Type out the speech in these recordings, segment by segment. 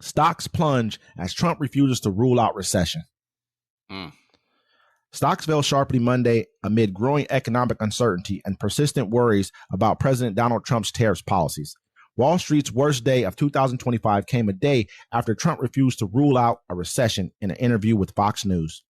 Stocks plunge as Trump refuses to rule out recession. Stocks fell sharply Monday amid growing economic uncertainty and persistent worries about President Donald Trump's tariffs policies. Wall Street's worst day of 2025 came a day after Trump refused to rule out a recession in an interview with Fox News.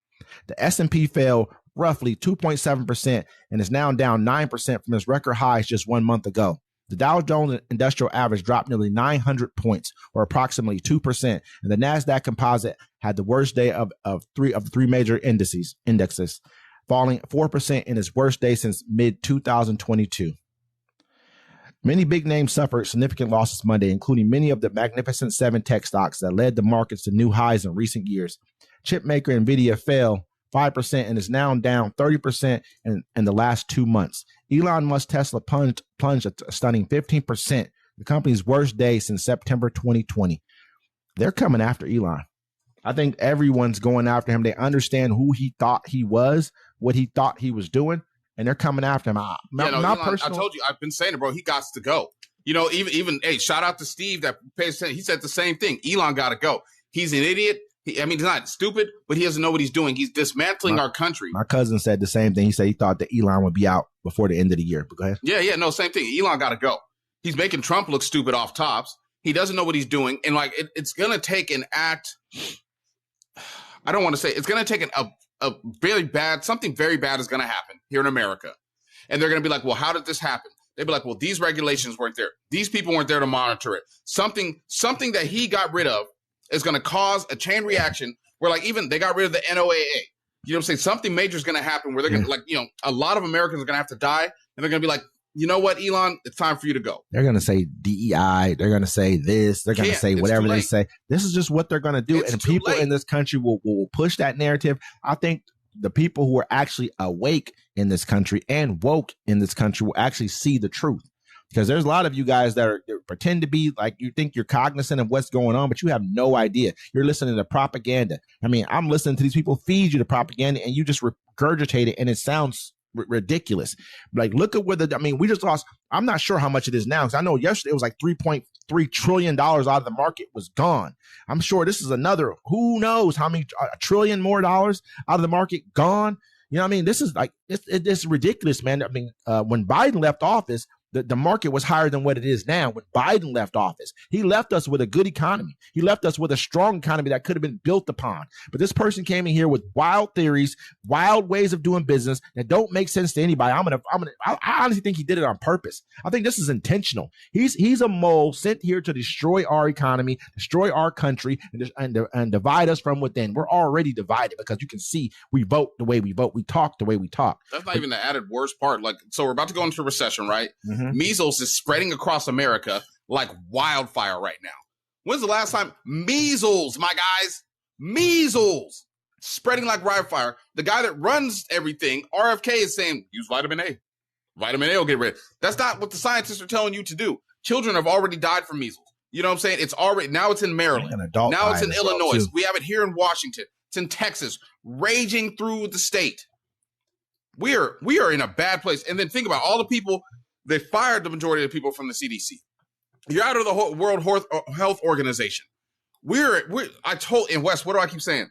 The S&P fell roughly 2.7% and is now down 9% from its record highs just 1 month ago. The Dow Jones Industrial Average dropped nearly 900 points, or approximately 2%, and the NASDAQ Composite had the worst day of three major indexes, falling 4% in its worst day since mid-2022. Many big names suffered significant losses Monday, including many of the Magnificent Seven tech stocks that led the markets to new highs in recent years. Chipmaker Nvidia fell 5% and is now down 30% in the last 2 months. Elon Musk's Tesla plunged a stunning 15%, the company's worst day since September 2020. They're coming after Elon. I think everyone's going after him. They understand who he thought he was, what he thought he was doing, and they're coming after him. Elon, I told you, I've been saying it, bro. He got to go. You know, even hey, shout out to Steve that pays attention. He said the same thing. Elon got to go. He's an idiot. He's not stupid, but he doesn't know what he's doing. He's dismantling our country. My cousin said the same thing. He said he thought that Elon would be out before the end of the year. But go ahead. Yeah, no, same thing. Elon got to go. He's making Trump look stupid off tops. He doesn't know what he's doing. And like, it's going to take an act. I don't want to say it's going to take a very bad, something very bad is going to happen here in America. And they're going to be like, well, how did this happen? They'd be like, well, these regulations weren't there. These people weren't there to monitor it. Something that he got rid of is going to cause a chain reaction where like even they got rid of the NOAA. You know what I'm saying? Something major is going to happen where they're going to a lot of Americans are going to have to die. And they're going to be like, you know what, Elon, it's time for you to go. They're going to say DEI. They're going to say this. They're going to say whatever they say. This is just what they're going to do. And people in this country will push that narrative. I think the people who are actually awake in this country and woke in this country will actually see the truth. Because there's a lot of you guys that pretend to be like you think you're cognizant of what's going on, but you have no idea. You're listening to propaganda. I mean, I'm listening to these people feed you the propaganda and you just regurgitate it and it sounds ridiculous. Like, look at we just lost. I'm not sure how much it is now because I know yesterday it was like $3.3 trillion out of the market was gone. I'm sure this is another, who knows how many $1 trillion more dollars out of the market gone. You know what I mean? This is like, it's ridiculous, man. I mean, when Biden left office, the market was higher than what it is now. When Biden left office, he left us with a good economy. He left us with a strong economy that could have been built upon. But this person came in here with wild theories, wild ways of doing business that don't make sense to anybody. I honestly think he did it on purpose. I think this is intentional. He's a mole sent here to destroy our economy, destroy our country, and divide us from within. We're already divided because you can see we vote the way we vote. We talk the way we talk. That's not even the added worst part. Like, so we're about to go into recession, right? Mm-hmm. Measles is spreading across America like wildfire right now. When's the last time? Measles, my guys. Measles. Spreading like wildfire. The guy that runs everything, RFK, is saying, use vitamin A. Vitamin A will get rid. That's not what the scientists are telling you to do. Children have already died from measles. You know what I'm saying? It's already, now it's in Maryland. Now it's in Illinois. We have it here in Washington. It's in Texas, raging through the state. We are in a bad place. And then think about all the people. They fired the majority of the people from the CDC. You're out of the whole World Health Organization. In West, what do I keep saying?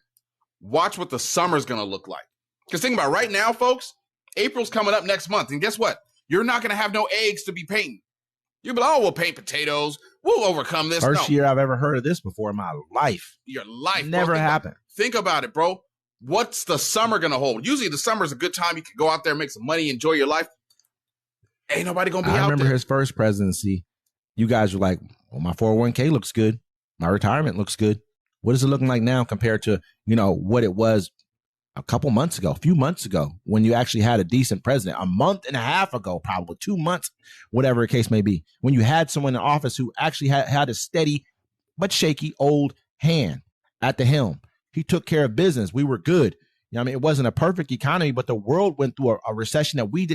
Watch what the summer's going to look like. Because think about it, right now, folks, April's coming up next month. And guess what? You're not going to have no eggs to be painting. You'll be like, oh, we'll paint potatoes. We'll overcome this. First year I've ever heard of this before in my life. Your life. Never happened. Think about it, bro. What's the summer going to hold? Usually the summer is a good time. You can go out there, make some money, enjoy your life. Ain't nobody gonna be out there. I remember his first presidency. You guys were like, well, my 401k looks good. My retirement looks good. What is it looking like now compared to, what it was a few months ago, when you actually had a decent president, a month and a half ago, probably 2 months, whatever the case may be, when you had someone in office who actually had a steady but shaky old hand at the helm. He took care of business. We were good. It wasn't a perfect economy, but the world went through a recession that we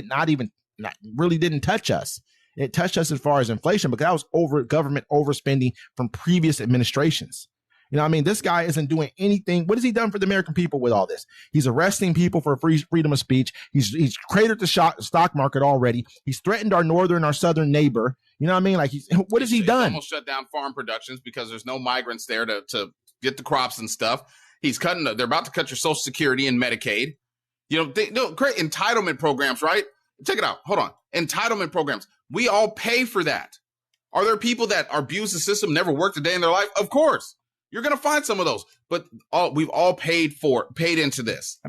really didn't touch us. It touched us as far as inflation, but that was government overspending from previous administrations. You know what I mean? This guy isn't doing anything. What has he done for the American people with all this? He's arresting people for freedom of speech. He's cratered the stock market already. He's threatened our southern neighbor. You know what I mean? Like, what has he done? Almost shut down farm productions because there's no migrants there to get the crops and stuff. They're about to cut your Social Security and Medicaid. You know, they create entitlement programs, right? Check it out. Hold on. Entitlement programs. We all pay for that. Are there people that abuse the system, never worked a day in their life? Of course. You're going to find some of those, but we've all paid into this. I mean,